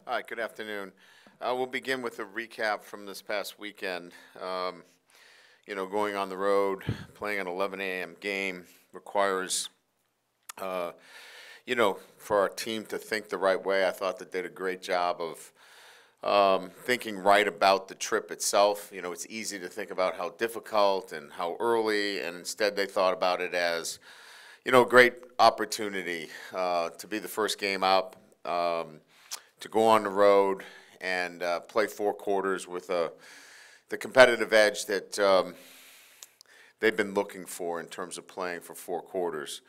Hi, good afternoon. We'll begin with a recap from this past weekend. Going on the road, playing an 11 a.m. game requires, for our team to think the right way. I thought they did a great job of thinking right about the trip itself. It's easy to think about how difficult and how early, and instead they thought about it as, a great opportunity to be the first game up. To go on the road and play 4 quarters with the competitive edge that they've been looking for in terms of playing for 4 quarters.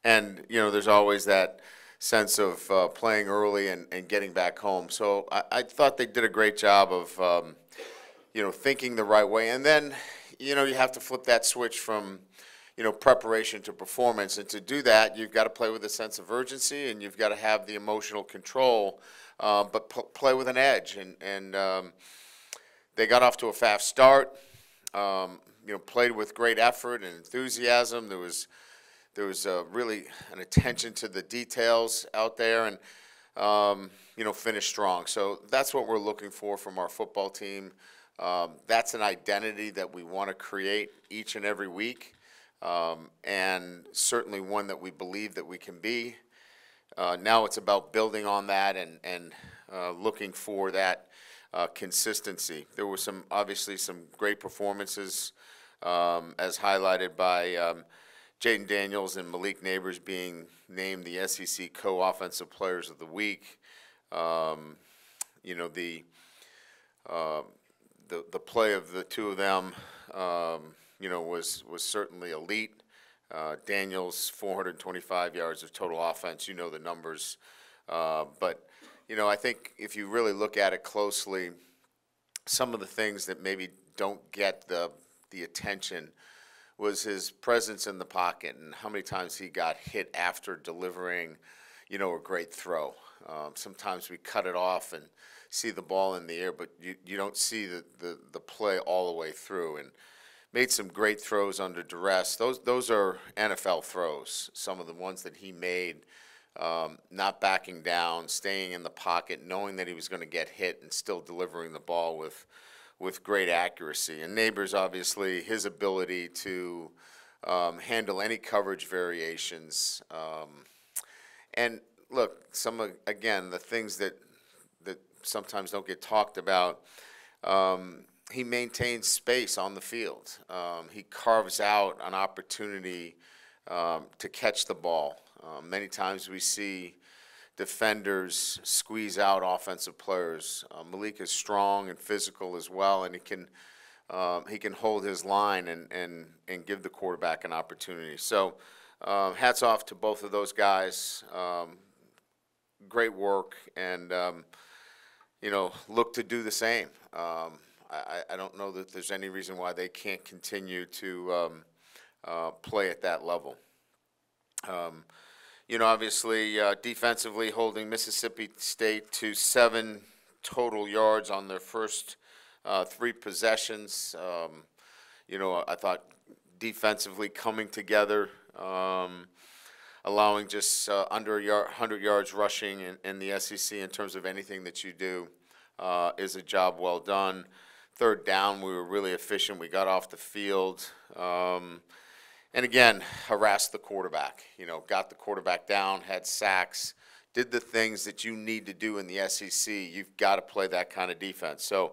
There's always that sense of playing early and getting back home. So I thought they did a great job of, thinking the right way. And then, you have to flip that switch from preparation to performance. And to do that, you've got to play with a sense of urgency, and you've got to have the emotional control, but play with an edge. And they got off to a fast start, played with great effort and enthusiasm. There was really an attention to the details out there, and, finished strong. So that's what we're looking for from our football team. That's an identity that we want to create each and every week. And certainly one that we believe that we can be. Now it's about building on that and looking for that consistency. There were obviously some great performances, as highlighted by Jaden Daniels and Malik Neighbors being named the SEC Co-Offensive Players of the Week. The play of the two of them. Was certainly elite. Daniels, 425 yards of total offense. The numbers. But I think if you really look at it closely, some of the things that maybe don't get the attention was his presence in the pocket and how many times he got hit after delivering, a great throw. Sometimes we cut it off and see the ball in the air, but you don't see the play all the way through. And made some great throws under duress. Those are NFL throws. Some of the ones that he made, not backing down, staying in the pocket, knowing that he was going to get hit, and still delivering the ball with great accuracy. And Neighbors, obviously, his ability to handle any coverage variations. And look, the things that sometimes don't get talked about. He maintains space on the field. He carves out an opportunity to catch the ball. Many times we see defenders squeeze out offensive players. Malik is strong and physical as well, and he can hold his line and give the quarterback an opportunity. So hats off to both of those guys. Great work, and look to do the same. I don't know that there's any reason why they can't continue to play at that level. Obviously, defensively holding Mississippi State to 7 total yards on their first 3 possessions. I thought defensively coming together, allowing just under 100 yards rushing in the SEC in terms of anything that you do is a job well done. 3rd down, we were really efficient. We got off the field. And again, harassed the quarterback. Got the quarterback down, had sacks, did the things that you need to do in the SEC. You've got to play that kind of defense. So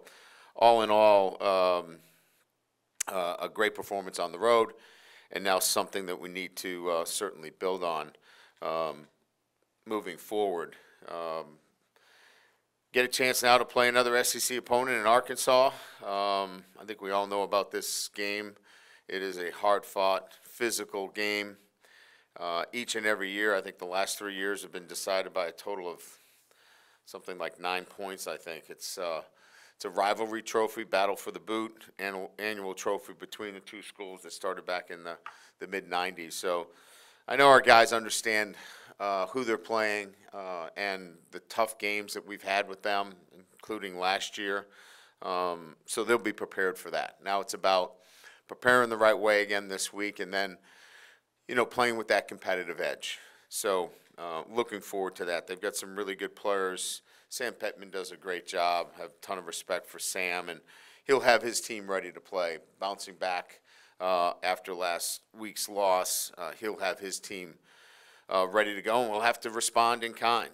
all in all, a great performance on the road, and now something that we need to certainly build on moving forward. Get a chance now to play another SEC opponent in Arkansas. I think we all know about this game. It is a hard-fought, physical game. Each and every year, I think the last 3 years have been decided by a total of something like 9 points, I think. It's a rivalry trophy, battle for the boot, annual trophy between the two schools that started back in the mid-'90s. So I know our guys understand who they're playing and the tough games that we've had with them, including last year. So they'll be prepared for that. Now it's about preparing the right way again this week, and then, playing with that competitive edge. So looking forward to that. They've got some really good players. Sam Pittman does a great job. Have a ton of respect for Sam, and he'll have his team ready to play. Bouncing back after last week's loss, he'll have his team ready to go, and we'll have to respond in kind.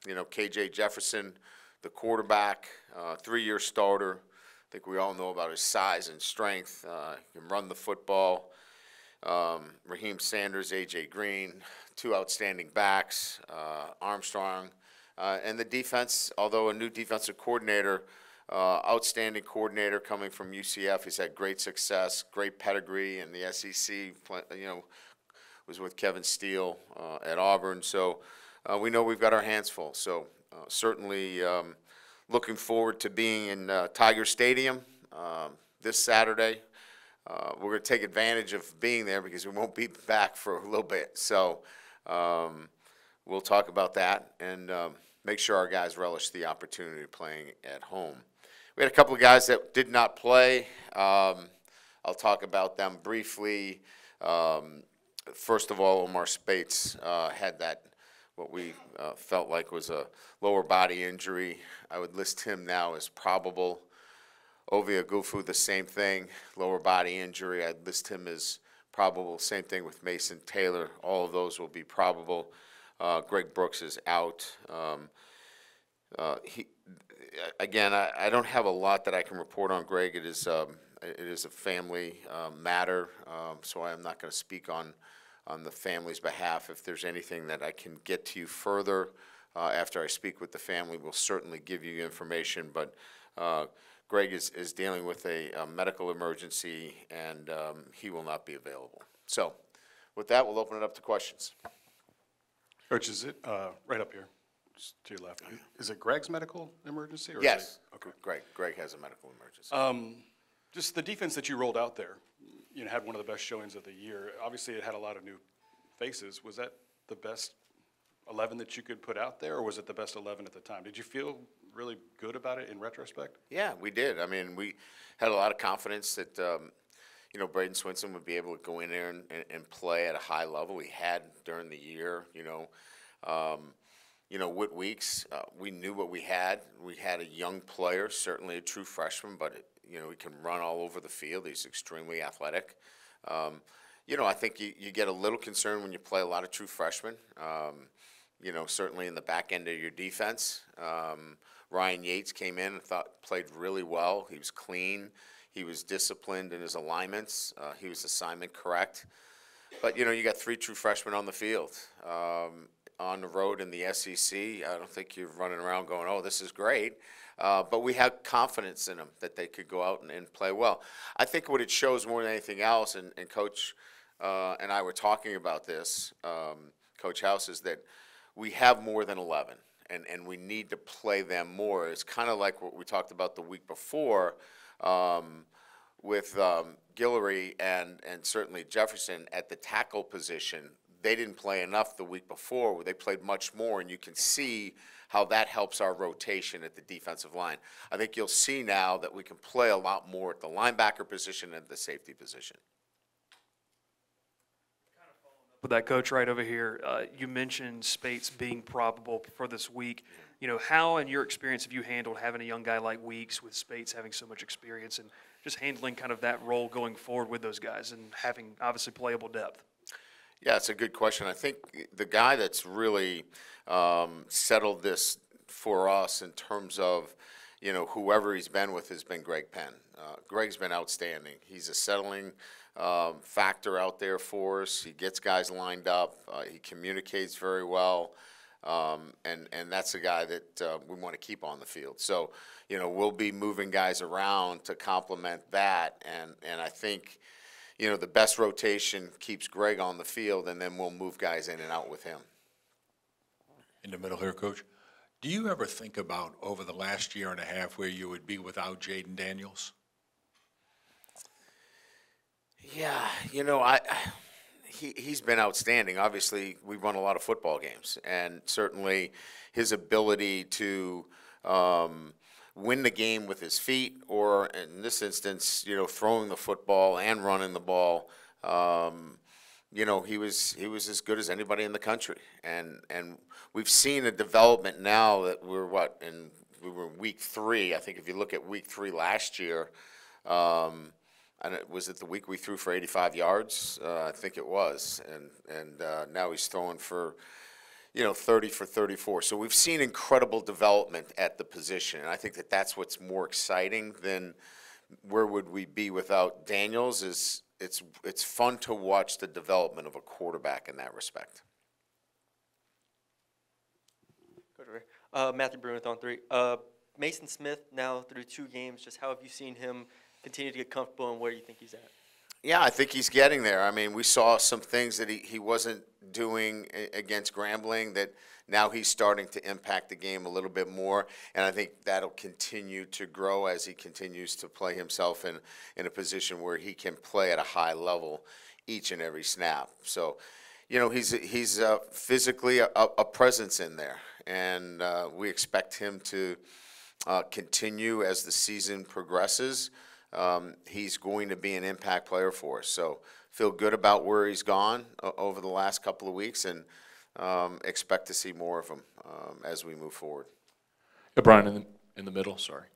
KJ Jefferson, the quarterback, 3-year starter. I think we all know about his size and strength. He can run the football. Raheem Sanders, A.J. Green, 2 outstanding backs, Armstrong. And the defense, although a new defensive coordinator, outstanding coordinator coming from UCF. He's had great success, great pedigree in the SEC, was with Kevin Steele at Auburn. So we know we've got our hands full. So certainly looking forward to being in Tiger Stadium this Saturday. We're going to take advantage of being there because we won't be back for a little bit. So we'll talk about that and make sure our guys relish the opportunity of playing at home. We had a couple of guys that did not play. I'll talk about them briefly. First of all, Omar Spates had that, what we felt like was a lower body injury. I would list him now as probable. Ovi Agufu, the same thing, lower body injury. I'd list him as probable. Same thing with Mason Taylor. All of those will be probable. Greg Brooks is out. I don't have a lot that I can report on Greg. It is a family matter, so I'm not going to speak on the family's behalf. If there's anything that I can get to you further after I speak with the family, we'll certainly give you information. But Greg is dealing with a medical emergency, and he will not be available. So with that, we'll open it up to questions. Coach, is it right up here, just to your left? Is it Greg's medical emergency? Or yes. Okay. Greg has a medical emergency. Just the defense that you rolled out there, had one of the best showings of the year. Obviously, it had a lot of new faces. Was that the best 11 that you could put out there, or was it the best 11 at the time? Did you feel really good about it in retrospect? Yeah, we did. I mean, we had a lot of confidence that Braden Swinson would be able to go in there and play at a high level. He had during the year. Whit Weeks, we knew what we had. We had a young player, certainly a true freshman, but he can run all over the field. He's extremely athletic. I think you get a little concerned when you play a lot of true freshmen. Certainly in the back end of your defense. Ryan Yates came in and played really well. He was clean. He was disciplined in his alignments. He was assignment correct. But, you got 3 true freshmen on the field. On the road in the SEC, I don't think you're running around going, oh, this is great. But we had confidence in them that they could go out and play well. I think what it shows more than anything else, and Coach and I were talking about this, Coach House, is that we have more than 11, and we need to play them more. It's kind of like what we talked about the week before with Guillory and certainly Jefferson at the tackle position. They didn't play enough the week before. They played much more, and you can see how that helps our rotation at the defensive line. I think you'll see now that we can play a lot more at the linebacker position and the safety position. Kind of following up with that, Coach, right over here, you mentioned Spates being probable for this week. How, in your experience, have you handled having a young guy like Weeks with Spates having so much experience and just handling kind of that role going forward with those guys and having, obviously, playable depth? Yeah, it's a good question. I think the guy that's really settled this for us in terms of, whoever he's been with has been Greg Penn. Greg's been outstanding. He's a settling factor out there for us. He gets guys lined up. He communicates very well. And that's a guy that we want to keep on the field. So, we'll be moving guys around to complement that. And I think, the best rotation keeps Greg on the field, and then we'll move guys in and out with him. In the middle here, Coach, do you ever think about over the last year and a half where you would be without Jaden Daniels? Yeah, he's been outstanding. Obviously, we've won a lot of football games, and certainly his ability to win the game with his feet, or in this instance, throwing the football and running the ball, you know, he was as good as anybody in the country, and we've seen a development now that we were in week 3. I think if you look at week 3 last year, and was it the week we threw for 85 yards? I think it was, and now he's throwing for, you know, 30 for 34. So we've seen incredible development at the position, and I think that that's what's more exciting than where would we be without Daniels. Is it's fun to watch the development of a quarterback in that respect. Matthew Bruin with On 3. Mason Smith now through 2 games. Just how have you seen him continue to get comfortable, and where do you think he's at? Yeah, I think he's getting there. I mean, we saw some things that he wasn't doing against Grambling that now he's starting to impact the game a little bit more, and I think that'll continue to grow as he continues to play himself in a position where he can play at a high level each and every snap. So, you know, he's physically a presence in there, and we expect him to continue as the season progresses. He's going to be an impact player for us. So feel good about where he's gone over the last couple of weeks, and expect to see more of him as we move forward. Yeah, Brian, in the middle, sorry.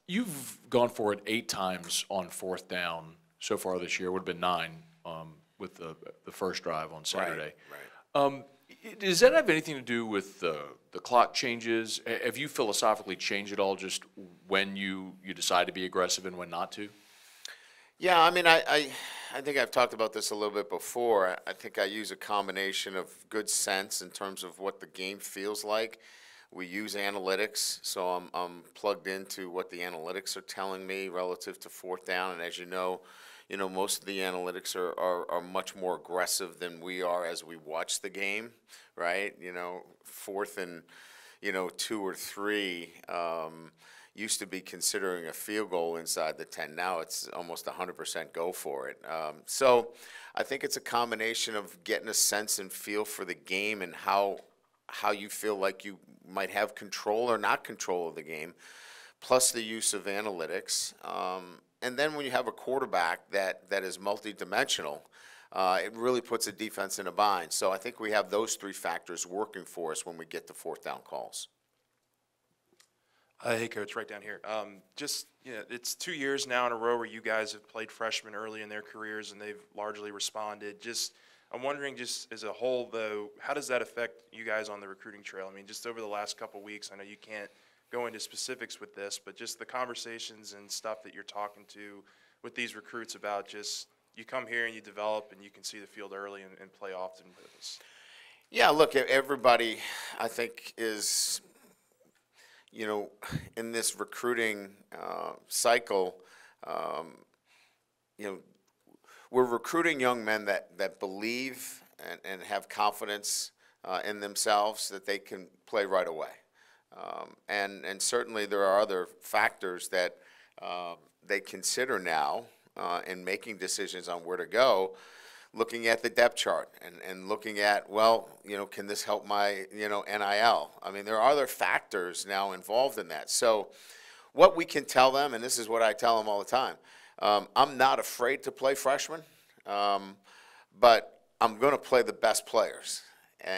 You've gone for it 8 times on 4th down so far this year. It would have been 9 with the first drive on Saturday. Right. Does that have anything to do with the clock changes? Have you philosophically changed at all just when you decide to be aggressive and when not to? Yeah, I mean, I think I've talked about this a little bit before. I think I use a combination of good sense in terms of what the game feels like. We use analytics, so I'm plugged into what the analytics are telling me relative to 4th down. And as you know, most of the analytics are much more aggressive than we are as we watch the game, right? 4th and 2 or 3 used to be considering a field goal inside the 10. Now it's almost 100% go for it. So I think it's a combination of getting a sense and feel for the game and how you feel like you might have control or not control of the game, plus the use of analytics. And then when you have a quarterback that is multidimensional, it really puts a defense in a bind. So I think we have those 3 factors working for us when we get to 4th down calls. Hey, Coach, right down here. It's 2 years now in a row where you guys have played freshmen early in their careers, and they've largely responded. I'm wondering, just as a whole, though, how does that affect you guys on the recruiting trail? I mean, just over the last couple weeks, I know you can't go into specifics with this, but just the conversations and stuff that you're talking to with these recruits about just you come here and you develop and you can see the field early and play often with us. Yeah, look, everybody, I think, is, in this recruiting cycle, we're recruiting young men that believe and have confidence in themselves that they can play right away. And certainly there are other factors that they consider now in making decisions on where to go, looking at the depth chart and looking at, can this help my, NIL? I mean, there are other factors now involved in that. So what we can tell them, and this is what I tell them all the time, I'm not afraid to play freshmen, but I'm going to play the best players.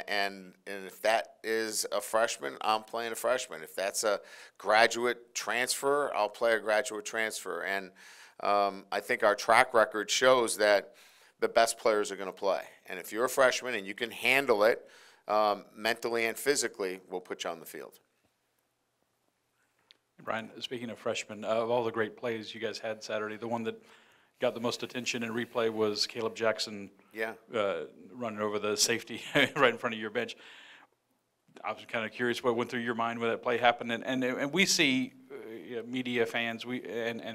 And if that is a freshman, I'm playing a freshman. If that's a graduate transfer, I'll play a graduate transfer. And I think our track record shows that the best players are going to play. And if you're a freshman and you can handle it mentally and physically, we'll put you on the field. Brian, speaking of freshmen, of all the great plays you guys had Saturday, the one that got the most attention in replay was Caleb Jackson running over the safety right in front of your bench. I was kind of curious what went through your mind when that play happened. And we see media fans,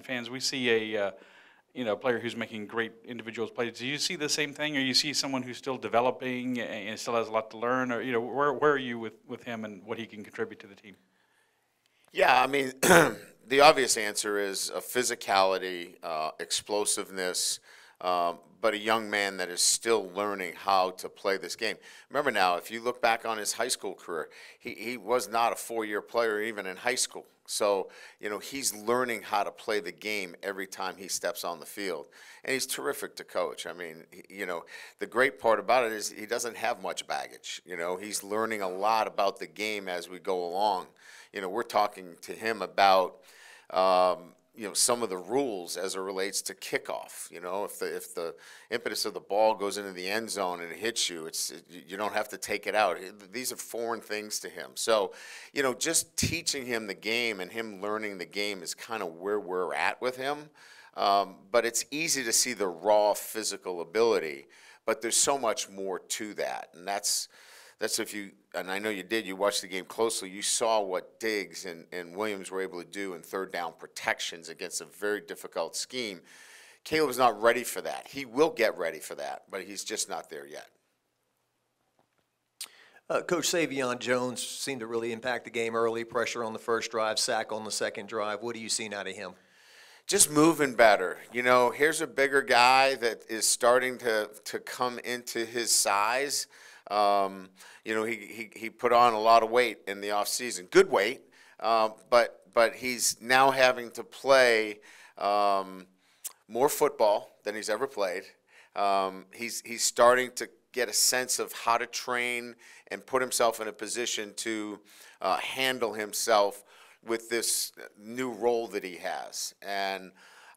fans, we see a player who's making great individual plays. Do you see the same thing, or you see someone who's still developing and still has a lot to learn, or where are you with him and what he can contribute to the team? Yeah, I mean, the obvious answer is physicality, explosiveness, but a young man that is still learning how to play this game. Remember now, if you look back on his high school career, he was not a 4-year player even in high school. So, he's learning how to play the game every time he steps on the field. And he's terrific to coach. I mean, the great part about it is he doesn't have much baggage. He's learning a lot about the game as we go along. We're talking to him about, some of the rules as it relates to kickoff. If the impetus of the ball goes into the end zone and it hits you, you don't have to take it out. These are foreign things to him. So, just teaching him the game and him learning the game is kind of where we're at with him. But it's easy to see the raw physical ability, but there's so much more to that. And that's if you, and I know you did, you watched the game closely, you saw what Diggs and Williams were able to do in third down protections against a very difficult scheme. Caleb's not ready for that. He will get ready for that, but he's just not there yet. Coach Savion Jones seemed to really impact the game early, pressure on the first drive, sack on the second drive. What are you seeing out of him? Just moving better. Here's a bigger guy that is starting to come into his size. He put on a lot of weight in the offseason. Good weight, but he's now having to play more football than he's ever played. He's starting to get a sense of how to train and put himself in a position to handle himself with this new role that he has. And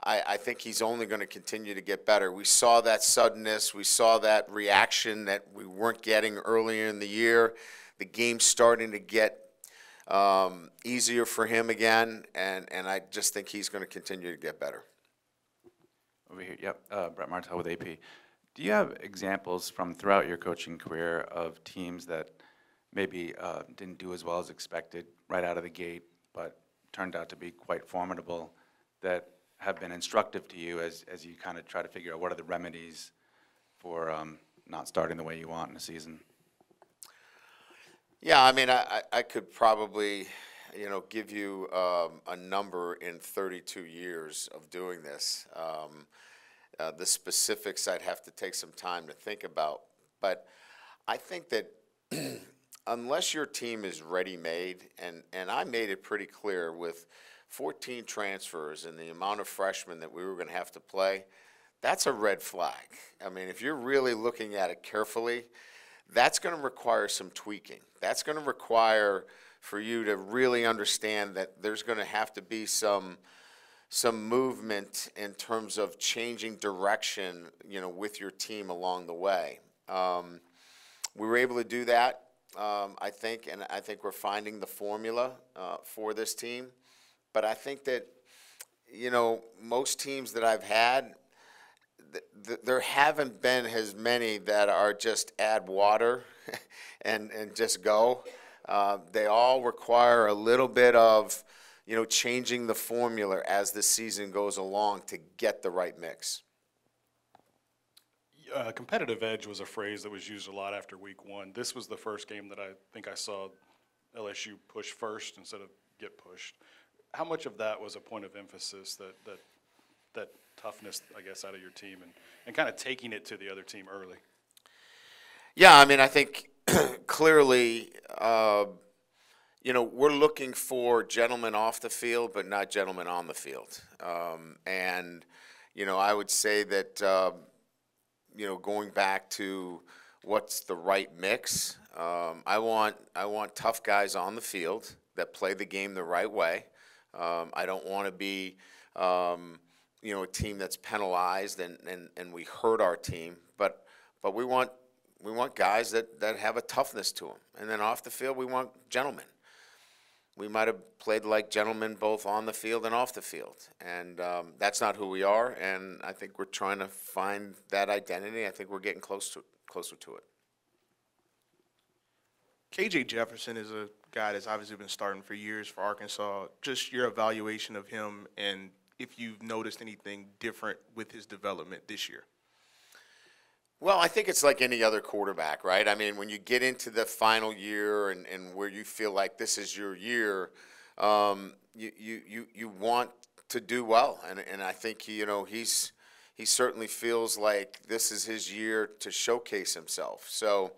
I think he's only going to continue to get better. We saw that suddenness. We saw that reaction that we weren't getting earlier in the year. The game's starting to get easier for him again, and I just think he's going to continue to get better. Over here, yep. Brett Martell with AP. Do you have examples from throughout your coaching career of teams that maybe didn't do as well as expected right out of the gate, but turned out to be quite formidable, that have been instructive to you as you kind of try to figure out what are the remedies for not starting the way you want in a season? Yeah, I mean, I could probably, give you a number in 32 years of doing this. The specifics I'd have to take some time to think about. But I think that unless your team is ready-made, and I made it pretty clear with 14 transfers and the amount of freshmen that we were going to have to play, that's a red flag. I mean, if you're really looking at it carefully, that's going to require some tweaking. That's going to require for you to really understand that there's going to have to be some movement in terms of changing direction, with your team along the way. We were able to do that, I think, and I think we're finding the formula for this team. But I think that, most teams that I've had, there haven't been as many that are just add water and just go. They all require a little bit of, changing the formula as the season goes along to get the right mix. Competitive edge was a phrase that was used a lot after week one. This was the first game that I think I saw LSU push first instead of get pushed. How much of that was a point of emphasis, that toughness, I guess, out of your team and kind of taking it to the other team early? Yeah, I mean, I think clearly, we're looking for gentlemen off the field, but not gentlemen on the field. And I would say that, going back to what's the right mix, I want tough guys on the field that play the game the right way. I don't want to be, a team that's penalized and we hurt our team, but we want guys that have a toughness to them. And then off the field, we want gentlemen. We might have played like gentlemen both on the field and off the field, and that's not who we are. And I think we're trying to find that identity. I think we're getting closer to it. KJ Jefferson is a guy that's obviously been starting for years for Arkansas. Just your evaluation of him and if you've noticed anything different with his development this year. Well, I think it's like any other quarterback, right? I mean, when you get into the final year and where you feel like this is your year, you want to do well, and I think he's he certainly feels like this is his year to showcase himself. So,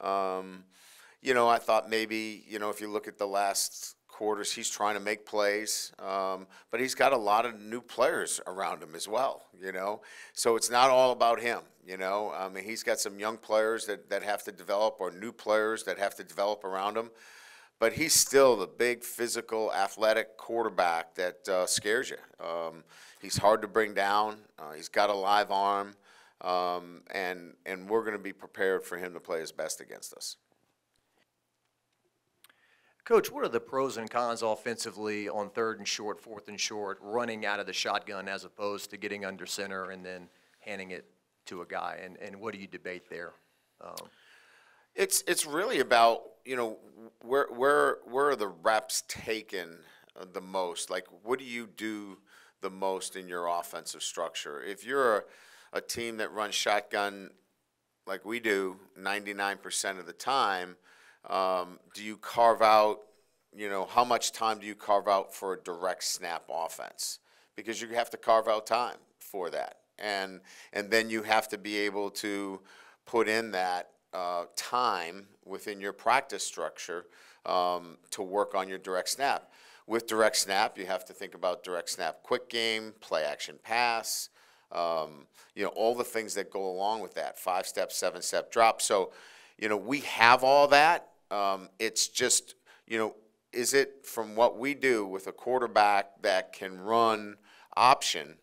I thought maybe, if you look at the last quarters, he's trying to make plays, but he's got a lot of new players around him as well, So it's not all about him, I mean, he's got some young players that have to develop, or new players that have to develop around him. But he's still the big, physical, athletic quarterback that scares you. He's hard to bring down. He's got a live arm, and we're going to be prepared for him to play his best against us. Coach, what are the pros and cons offensively on 3rd and short, 4th and short, running out of the shotgun as opposed to getting under center and then handing it to a guy? And what do you debate there? It's really about, where are the reps taken the most? Like, what do you do the most in your offensive structure? If you're a team that runs shotgun like we do 99% of the time, do you carve out, how much time do you carve out for a direct snap offense? Because you have to carve out time for that. And then you have to be able to put in that time within your practice structure to work on your direct snap. With direct snap, you have to think about direct snap quick game, play action pass, all the things that go along with that, 5-step, 7-step drop. So, we have all that. It's just, is it from what we do with a quarterback that can run option,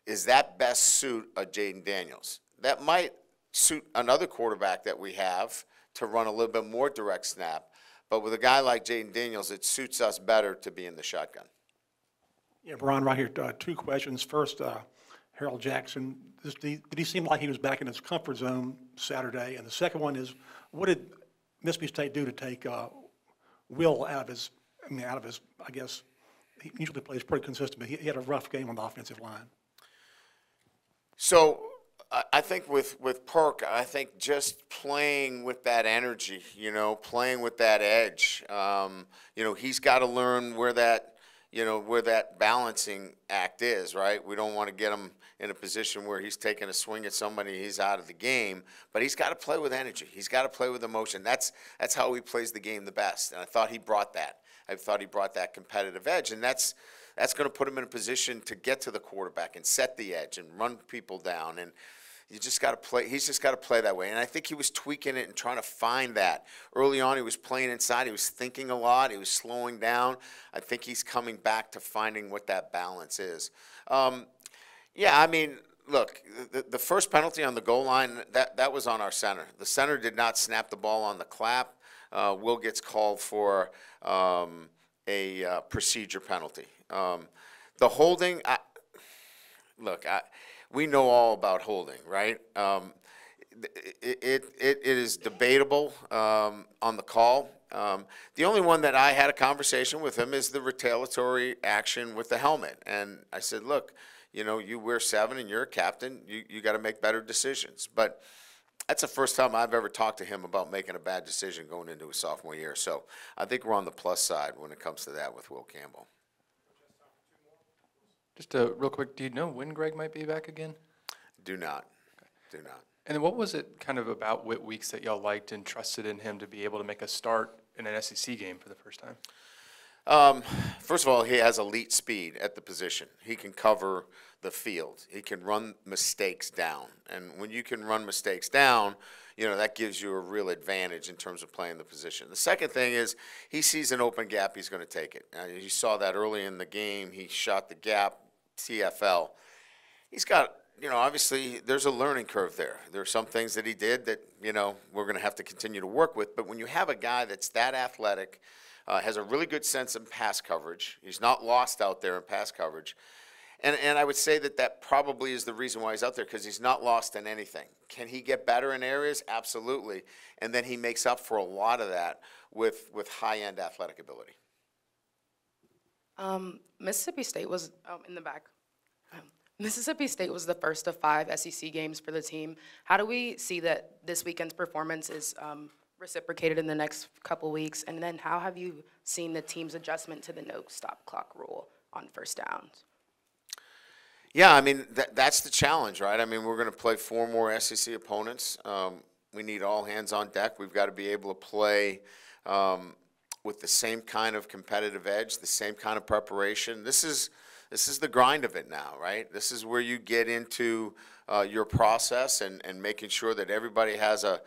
is that best suit a Jaden Daniels? That might suit another quarterback that we have to run a little bit more direct snap. But with a guy like Jaden Daniels, it suits us better to be in the shotgun. Yeah, Brian, right here, 2 questions. First, Harold Jackson, did he seem like he was back in his comfort zone Saturday? And the second one is, what did Mississippi State do to take Will out of his, I guess, he usually plays pretty consistent, but he had a rough game on the offensive line. So I think with Perk, I think just playing with that energy, playing with that edge, he's got to learn where that balancing act is, right? We don't want to get him in a position where he's taking a swing at somebody, he's out of the game, but he's got to play with energy. He's got to play with emotion. That's how he plays the game the best, and I thought he brought that. I thought he brought that competitive edge, and that's going to put him in a position to get to the quarterback and set the edge and run people down. And you just got to play. He's just got to play that way. And I think he was tweaking it and trying to find that. Early on, he was playing inside. He was thinking a lot. He was slowing down. I think he's coming back to finding what that balance is. Yeah, I mean, look, the first penalty on the goal line, that was on our center. The center did not snap the ball on the clap. Will gets called for a procedure penalty. The holding, we know all about holding, right? It is debatable on the call. The only one that I had a conversation with him is the retaliatory action with the helmet. And I said, look, you wear 7 and you're a captain. You got to make better decisions. But that's the first time I've ever talked to him about making a bad decision going into his sophomore year. So I think we're on the plus side when it comes to that with Will Campbell. Just real quick, do you know when Greg might be back again? Do not. Do not. And then what was it kind of about Whit Weeks that y'all liked and trusted in him to be able to make a start in an SEC game for the first time? First of all, he has elite speed at the position. He can cover the field. He can run mistakes down. And when you can run mistakes down, that gives you a real advantage in terms of playing the position. The second thing is he sees an open gap, he's going to take it. You saw that early in the game. He shot the gap, TFL. He's got, obviously there's a learning curve there. There are some things that he did that, we're going to have to continue to work with. But when you have a guy that's that athletic, has a really good sense in pass coverage, he's not lost out there in pass coverage. And I would say that probably is the reason why he's out there, because he's not lost in anything. Can he get better in areas? Absolutely. And then he makes up for a lot of that with high-end athletic ability. Mississippi State was in the back. Mississippi State was the first of 5 SEC games for the team. How do we see that this weekend's performance is reciprocated in the next couple weeks? And then how have you seen the team's adjustment to the no stop clock rule on first downs? Yeah, I mean, that's the challenge, right? I mean, we're going to play 4 more SEC opponents. We need all hands on deck. We've got to be able to play with the same kind of competitive edge, the same kind of preparation. This is the grind of it now, right? This is where you get into your process and making sure that everybody has an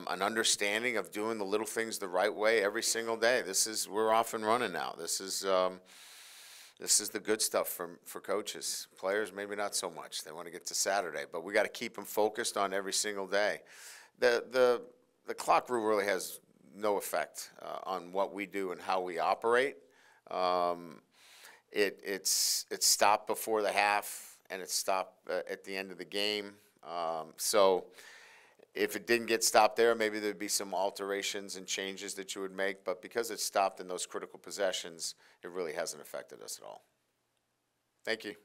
understanding of doing the little things the right way every single day. We're off and running now. This is the good stuff for coaches. Players, maybe not so much. They want to get to Saturday, but we got to keep them focused on every single day. The clock rule really has no effect on what we do and how we operate. It's stopped before the half and it's stopped at the end of the game. So if it didn't get stopped there, maybe there'd be some alterations and changes that you would make. But because it's stopped in those critical possessions, it really hasn't affected us at all. Thank you.